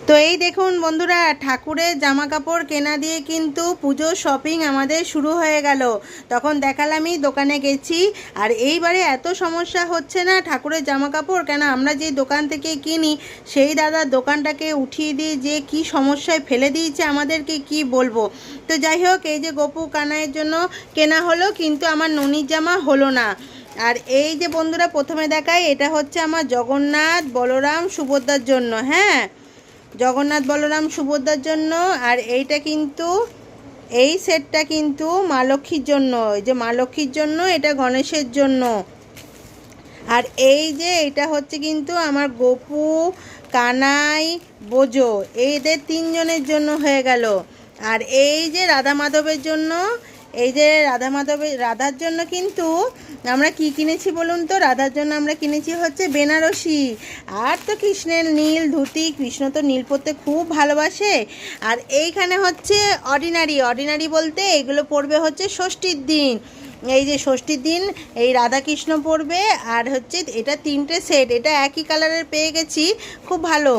তো এই দেখুন বন্ধুরা, ঠাকুরের জামা কাপড় কেনা দিয়ে কিন্তু পুজোর শপিং আমাদের শুরু হয়ে গেল। তখন দেখালামই দোকানে গেছি, আর এইবারে এত সমস্যা হচ্ছে না ঠাকুরের জামা কাপড় কেন, আমরা যে দোকান থেকে কিনি সেই দাদার দোকানটাকে উঠিয়ে দিয়ে যে কি সমস্যায় ফেলে দিয়েছে আমাদেরকে কি বলবো। তো যাই হোক, এই যে গপু কানাইয়ের জন্য কেনা হলো, কিন্তু আমার ননির জামা হলো না। আর এই যে বন্ধুরা, প্রথমে দেখাই, এটা হচ্ছে আমার জগন্নাথ বলরাম সুভদ্রার জন্য। হ্যাঁ, জগন্নাথ বলরাম সুভদ্রার জন্য। আর এইটা কিন্তু, এই সেটটা কিন্তু মা লক্ষ্মীর জন্য, এই যে মা লক্ষ্মীর জন্য, এটা গণেশের জন্য। আর এই যে এটা হচ্ছে কিন্তু আমার গপু, কানাই, বোজো, এদের তিনজনের জন্য হয়ে গেল। আর এই যে রাধা মাধবের জন্য, এই যে রাধার জন্য কিন্তু আমরা কি কিনেছি বলুন তো? রাধার জন্য আমরা কিনেছি হচ্ছে বেনারসি। আর তো কৃষ্ণের নীল ধুতি, কৃষ্ণ তো নীল পরতে খুব ভালোবাসে। আর এইখানে হচ্ছে অর্ডিনারি বলতে এগুলো পড়বে হচ্ছে ষষ্ঠীর দিন। এই যে ষষ্ঠীর দিন এই রাধাকৃষ্ণ পড়বে। আর হচ্ছে এটা তিনটে সেট, এটা একই কালারের পেয়ে গেছি, খুব ভালো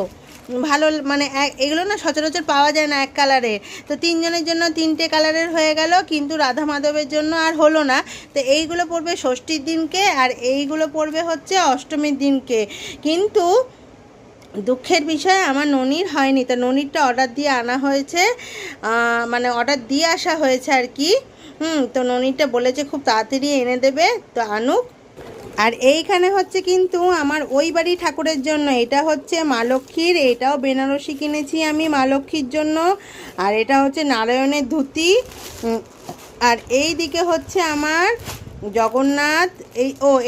ভালো মানে এগুলো না সচরাচর পাওয়া যায় না এক কালারে। তো তিনজনের জন্য তিনটে কালারের হয়ে গেল, কিন্তু রাধা মাধবের জন্য আর হলো না। তো এইগুলো পড়বে ষষ্ঠীর দিনকে, আর এইগুলো পড়বে হচ্ছে অষ্টমীর দিনকে। কিন্তু দুঃখের বিষয় আমার ননির হয়নি। তো ননিরটা অর্ডার দিয়ে আনা হয়েছে, মানে অর্ডার দিয়ে আসা হয়েছে আর কি। তো ননিরটা বলেছে খুব তাড়াতাড়ি এনে দেবে, তো আনুক। আর এইখানে হচ্ছে কিন্তু আমার ওই বাড়ি ঠাকুরের জন্য, এটা হচ্ছে মা লক্ষ্মীর, এটাও বেনারসি কিনেছি আমি মা লক্ষ্মীর জন্য। আর এটা হচ্ছে নারায়ণের ধুতি। আর এই দিকে হচ্ছে আমার জগন্নাথ,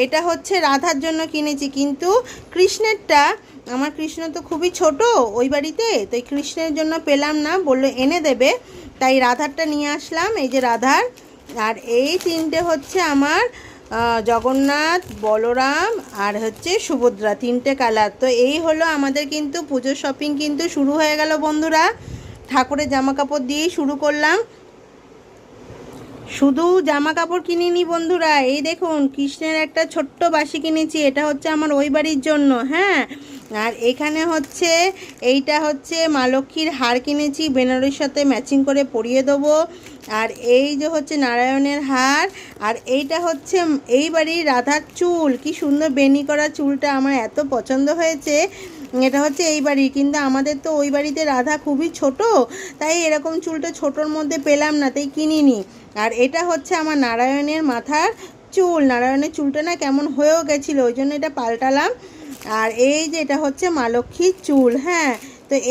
এটা হচ্ছে রাধার জন্য কিনেছি, কিন্তু কৃষ্ণেরটা, আমার কৃষ্ণ তো খুবই ছোট ওই বাড়িতে, তো এই কৃষ্ণের জন্য পেলাম না, বললো এনে দেবে, তাই রাধারটা নিয়ে আসলাম, এই যে রাধার। আর এই তিনটে হচ্ছে আমার জগন্নাথ, বলরাম আর হচ্ছে সুভদ্রা, তিনটে কালার। তো এই হলো আমাদের কিন্তু পুজোর শপিং কিন্তু শুরু হয়ে গেল বন্ধুরা। ঠাকুরের জামা কাপড় দিয়েই শুরু করলাম। শুধু জামা কাপড় কিনিনি বন্ধুরা, এই দেখুন কৃষ্ণের একটা ছোট্ট বাঁশি কিনেছি, এটা হচ্ছে আমার ওই বাড়ির জন্য। হ্যাঁ, আর এখানে হচ্ছে এইটা হচ্ছে মা লক্ষ্মীর হার কিনেছি, বেনারসির সাথে ম্যাচিং করে পরিয়ে দেবো। আর এই যে হচ্ছে নারায়ণের হার। আর এইটা হচ্ছে এই বাড়ির রাধার চুল, কি সুন্দর বেনি করা চুলটা, আমার এত পছন্দ হয়েছে। এটা হচ্ছে এই বাড়ি, কিন্তু আমাদের তো ওই বাড়িতে রাধা খুবই ছোট, তাই এরকম চুলটা ছোটোর মধ্যে পেলাম না, তাই কিনিনি। আর এটা হচ্ছে আমার নারায়ণের মাথার চুল, নারায়ণের চুলটা না কেমন হয়েও গেছিলো, ওই জন্য এটা পাল্টালাম। আর এই যে এটা হচ্ছে মা লক্ষ্মীর চুল। হ্যাঁ, তো এই